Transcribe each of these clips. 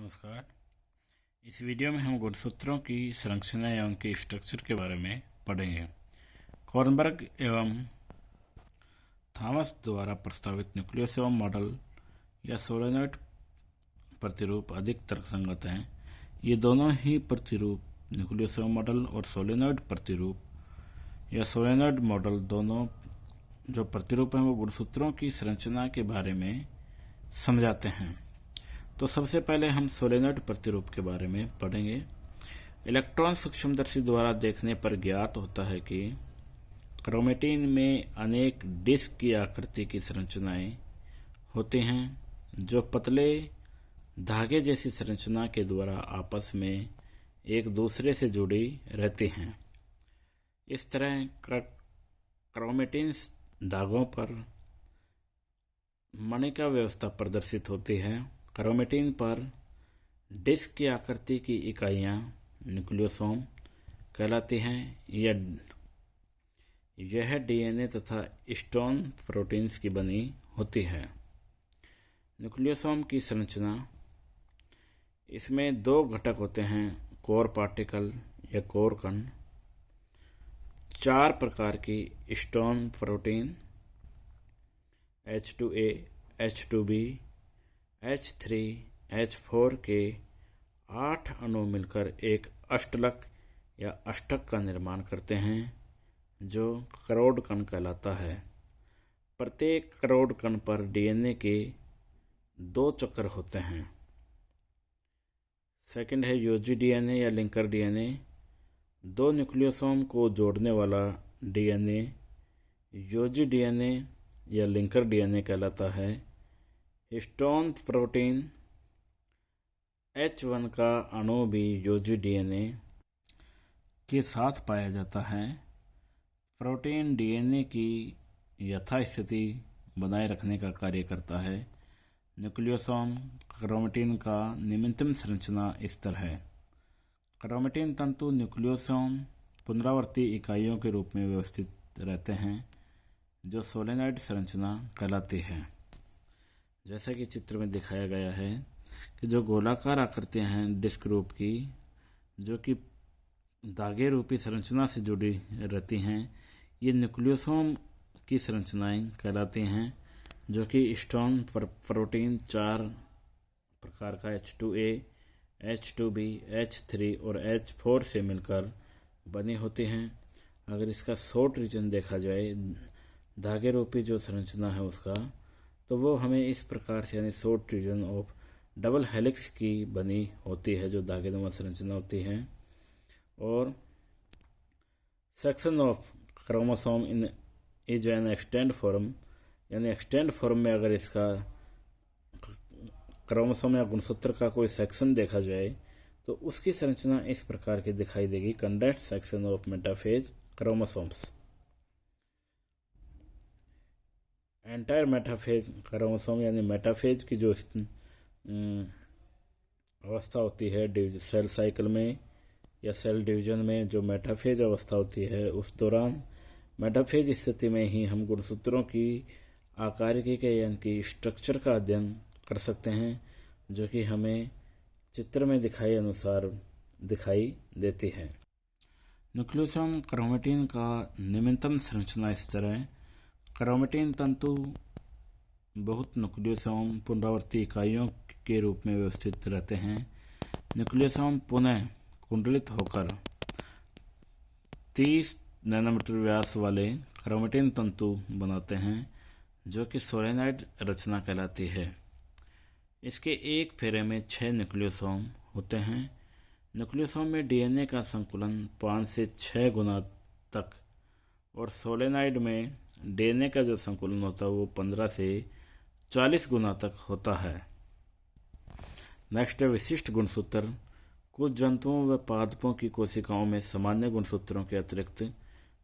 नमस्कार। इस वीडियो में हम गुणसूत्रों की संरचना या उनके स्ट्रक्चर के बारे में पढ़ेंगे। कॉर्नबर्ग एवं थॉमस द्वारा प्रस्तावित न्यूक्लियोसोम मॉडल या सोलेनॉइड प्रतिरूप अधिक तर्कसंगत हैं। ये दोनों ही प्रतिरूप, न्यूक्लियोसोम मॉडल और सोलेनॉइड प्रतिरूप या सोलेनॉइड मॉडल, दोनों जो प्रतिरूप हैं वो गुणसूत्रों की संरचना के बारे में समझाते हैं। तो सबसे पहले हम सोलेनॉइड प्रतिरूप के बारे में पढ़ेंगे। इलेक्ट्रॉन सूक्ष्मदर्शी द्वारा देखने पर ज्ञात होता है कि क्रोमेटिन में अनेक डिस्क की आकृति की संरचनाएं होती हैं, जो पतले धागे जैसी संरचना के द्वारा आपस में एक दूसरे से जुड़ी रहती हैं। इस तरह क्रोमेटिन धागों पर मणिका व्यवस्था प्रदर्शित होती है। क्रोमेटिन पर डिस्क की आकृति की इकाइयां न्यूक्लियोसोम कहलाती हैं। यह डीएनए तथा स्टोन प्रोटीन्स की बनी होती है। न्यूक्लियोसोम की संरचना, इसमें दो घटक होते हैं, कोर पार्टिकल या कोर कण, 4 प्रकार की stone protein H2A, H2B, H3, H4 के 8 अणु मिलकर एक अष्टलक या अष्टक का निर्माण करते हैं, जो करोड़ कण कहलाता है। प्रत्येक करोड़ कण पर डीएनए के 2 चक्र होते हैं। सेकंड है यूजी डीएनए या लिंकर डीएनए। 2 न्यूक्लियोसोम को जोड़ने वाला डीएनए यूजी डीएनए या लिंकर डीएनए कहलाता है। हिस्टोन प्रोटीन H1 का अणु भी यूजी डीएनए के साथ पाया जाता है। प्रोटीन डीएनए की यथास्थिति बनाए रखने का कार्य करता है। न्यूक्लियोसोम क्रोमेटिन का निम्नतम संरचना इस तरह है। क्रोमेटिन तंतु न्यूक्लियोसोम पुनरावर्ती इकाइयों के रूप में व्यवस्थित रहते हैं, जो सोलेनॉइड संरचना कहलाती है। जैसा कि चित्र में दिखाया गया है कि जो गोलाकार आकृतियां हैं डिस्क रूप की, जो कि धागे रूपी संरचना से जुड़ी रहती हैं, ये न्यूक्लियोसोम की संरचनाएं कहलाती हैं, जो कि स्टोन प्रोटीन 4 प्रकार का H2A, H2B, H3 और H4 से मिलकर बनी होती हैं। अगर इसका शॉर्ट रीजन देखा जाए, धागे रूपी जो संरचना है उसका, तो वो हमें इस प्रकार से, यानी short region of double helix की बनी होती है, जो धागेनुमा संरचना होती है। और section of chromosome in is an extend form, यानी एक्सटेंड फॉर्म में अगर इसका क्रोमोसोम या गुणसूत्र का कोई सेक्शन देखा जाए तो उसकी संरचना इस प्रकार की दिखाई देगी। Condensed section of metaphase chromosomes. Entire metaphase chromosome, यानी मेटाफेज की जो अवस्था होती है सेल साइकिल में या सेल डिवीजन में, जो मेटाफेज अवस्था होती है, उस दौरान मेटाफेज स्थिति में ही हम गुणसूत्रों की आकारिकी के यानी कि स्ट्रक्चर का अध्ययन कर सकते हैं, जो कि हमें चित्र में दिखाई अनुसार दिखाई देती है। न्यूक्लियोसोम क्रोमेटिन का निम्नतम संरचना इस तरह। क्रोमेटिन तंतु बहुत न्यूक्लियोसोम पुनरावर्ती इकाइयों के रूप में व्यवस्थित रहते हैं। न्यूक्लियोसोम पुनः कुंडलित होकर 30 नैनोमीटर व्यास वाले क्रोमेटिन तंतु बनाते हैं, जो कि सोलेनॉइड रचना कहलाती है। इसके एक फेरे में 6 न्यूक्लियोसोम होते हैं। न्यूक्लियोसोम में डीएनए का संकुलन 5 से 6 गुना तक, और सोलेनॉइड में डीएनए का जो संकुलन होता है वो 15 से 40 गुना तक होता है। नेक्स्ट है विशिष्ट गुणसूत्र। कुछ जंतुओं व पादपों की कोशिकाओं में सामान्य गुणसूत्रों के अतिरिक्त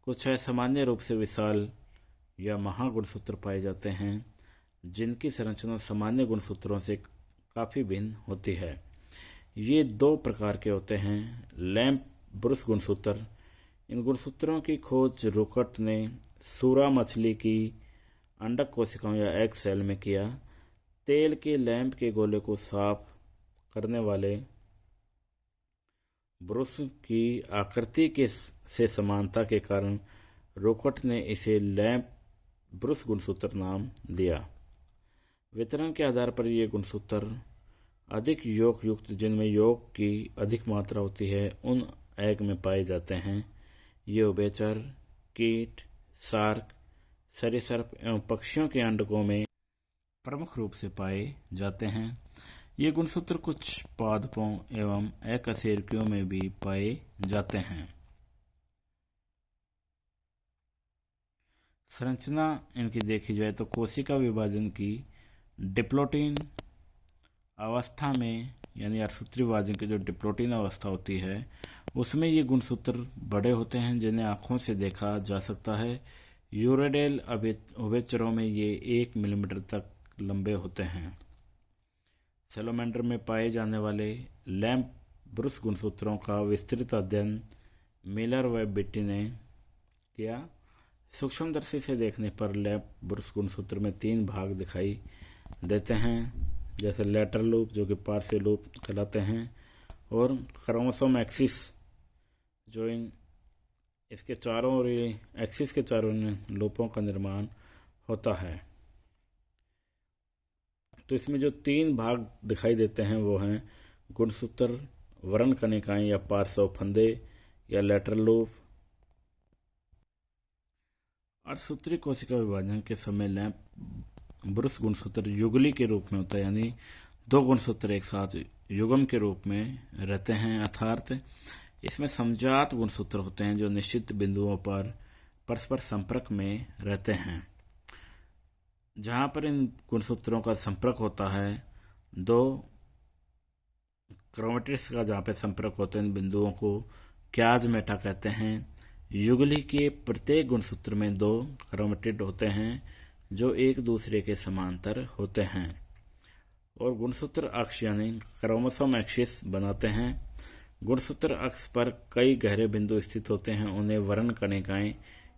कुछ असामान्य रूप से विशाल या महागुणसूत्र पाए जाते हैं, जिनकी संरचना सामान्य गुणसूत्रों से काफ़ी भिन्न होती है। ये 2 प्रकार के होते हैं। लैंप ब्रुश गुणसूत्र। इन गुणसूत्रों की खोज रुकट ने सूरा मछली की अंडक कोशिकाओं या एग सेल में किया। तेल के लैंप के गोले को साफ करने वाले ब्रुश की आकृति से समानता के कारण रोकट ने इसे लैम्प ब्रुश गुणसूत्र नाम दिया। वितरण के आधार पर ये गुणसूत्र अधिक योग युक्त, जिनमें योग की अधिक मात्रा होती है, उन एग में पाए जाते हैं। ये उभयचर, कीट, शार्क, सरीसृप एवं पक्षियों के अंडकों में प्रमुख रूप से पाए जाते हैं। ये गुणसूत्र कुछ पादपों एवं अकशेरुकियों में भी पाए जाते हैं। संरचना इनकी देखी जाए तो कोशिका विभाजन की डिप्लोटिन अवस्था में, यानी अर्धसूत्री विभाजन की जो डिप्लोटिन अवस्था होती है, उसमें ये गुणसूत्र बड़े होते हैं, जिन्हें आंखों से देखा जा सकता है। यूरेडेल उभयचरों में ये 1 मिलीमीटर तक लंबे होते हैं। सैलोमेंडर में पाए जाने वाले लैम्प ब्रुश गुणसूत्रों का विस्तृत अध्ययन मिलर व बिट्टी ने किया। सूक्ष्मदर्शी से देखने पर लैम्प ब्रुश गुणसूत्र में 3 भाग दिखाई देते हैं, जैसे लेटरल लूप, जो कि पार्श्व लूप कहलाते हैं, और क्रोमोसोम एक्सिस, जो इसके चारों ओर एक्सिस के चारों लूपों का निर्माण होता है। तो इसमें जो 3 भाग दिखाई देते हैं वो हैं गुणसूत्र, वर्ण कणिकाएं या पार्श्व फंदे या लेटरल लूप। अर्धसूत्री कोशिका विभाजन के समय लैम्प ब्रुश गुणसूत्र युगली के रूप में होता है, यानी 2 गुणसूत्र एक साथ युग्म के रूप में रहते हैं। अर्थात इसमें समजात गुणसूत्र होते हैं जो निश्चित बिंदुओं पर परस्पर संपर्क में रहते हैं। जहां पर इन गुणसूत्रों का संपर्क होता है, 2 क्रोमेटिड्स का जहां पर संपर्क होते हैं, इन बिंदुओं को क्याज-मेटा कहते हैं। युगली के प्रत्येक गुणसूत्र में 2 क्रोमेटिड होते हैं जो एक दूसरे के समांतर होते हैं और गुणसूत्र अक्ष यानी क्रोमोसोम एक्सिस बनाते हैं। गुणसूत्र अक्ष पर कई गहरे बिंदु स्थित होते हैं, उन्हें वर्ण कणिकाएं,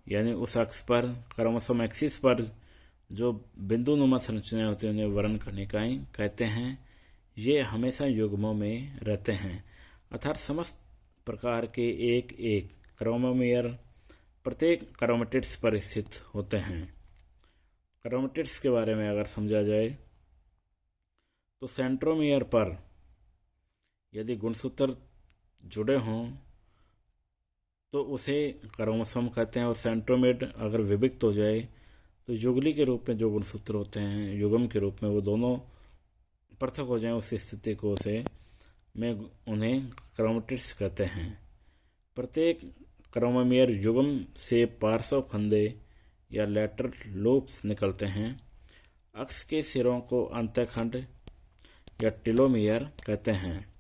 यानी उस अक्ष पर क्रोमोसोम एक्सिस पर जो बिंदुनुमा संरचनाएं होती हैं उन्हें वर्ण कणिकाएं कहते हैं। ये हमेशा युग्मों में रहते हैं, अर्थात समस्त प्रकार के एक क्रोमोमेयर प्रत्येक क्रोमेटिड्स पर स्थित होते हैं। क्रोमेटिड्स के बारे में अगर समझा जाए तो सेंट्रोमियर पर यदि गुणसूत्र जुड़े हों तो उसे क्रोमोसोम कहते हैं, और सेंट्रोमेर अगर विभक्त हो जाए तो युगली के रूप में जो गुणसूत्र होते हैं युग्म के रूप में, वो दोनों पृथक हो जाएं, उस स्थिति को से में उन्हें क्रोमेटिड्स कहते हैं। प्रत्येक क्रोमोमेयर युग्म से पार्श्व फंदे या लेटरल लूप्स निकलते हैं। अक्ष के सिरों को अंतःखंड या टेलोमियर कहते हैं।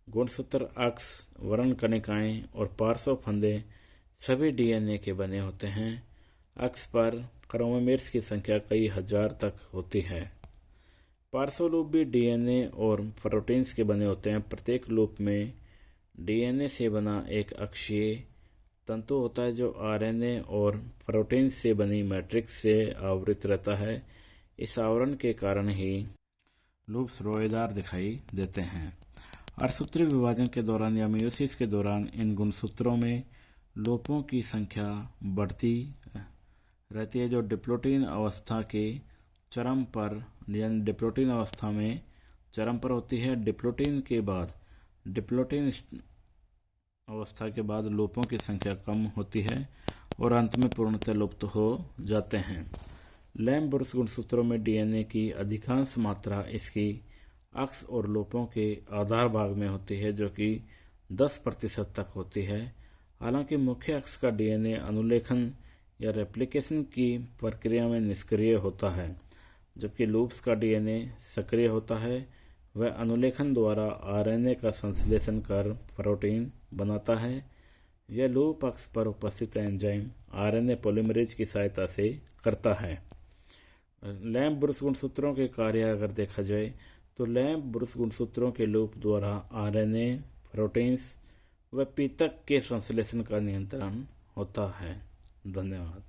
गुणसूत्र अक्ष, वर्ण कणिकाएं और पार्श्व फंदे सभी डीएनए के बने होते हैं। अक्ष पर क्रोमोमेर्स की संख्या कई हजार तक होती है। पार्श्व लूप भी डीएनए और प्रोटीन्स के बने होते हैं। प्रत्येक लूप में डीएनए से बना एक अक्षीय तंतु होता है जो आरएनए और प्रोटीन से बनी मैट्रिक्स से आवृत रहता है। इस आवरण के कारण ही लूप्स रोएदार दिखाई देते हैं। अर्धसूत्री विभाजन के दौरान या मेयोसिस के दौरान इन गुणसूत्रों में लूपों की संख्या बढ़ती रहती है, जो डिप्लोटिन अवस्था के चरम पर, यानी डिप्लोटिन अवस्था में चरम पर होती है। डिप्लोटिन अवस्था के बाद लूपों की संख्या कम होती है और अंत में पूर्णतः लुप्त हो जाते हैं। लैम्प ब्रुश गुणसूत्रों में डीएनए की अधिकांश मात्रा इसकी अक्ष और लूपों के आधार भाग में होती है, जो कि 10% तक होती है। हालांकि मुख्य अक्ष का डीएनए अनुलेखन या रेप्लिकेशन की प्रक्रिया में निष्क्रिय होता है, जबकि लूप्स का डीएनए सक्रिय होता है। वह अनुलेखन द्वारा आरएनए का संश्लेषण कर प्रोटीन बनाता है। यह लूप अक्ष पर उपस्थित एंजाइम आरएनए पॉलीमरेज की सहायता से करता है। लैम्प ब्रुश गुणसूत्रों के कार्य अगर देखा जाए तो लैम्प ब्रुश गुणसूत्रों के लूप द्वारा आरएनए, प्रोटीन्स व पीतक के संश्लेषण का नियंत्रण होता है। धन्यवाद।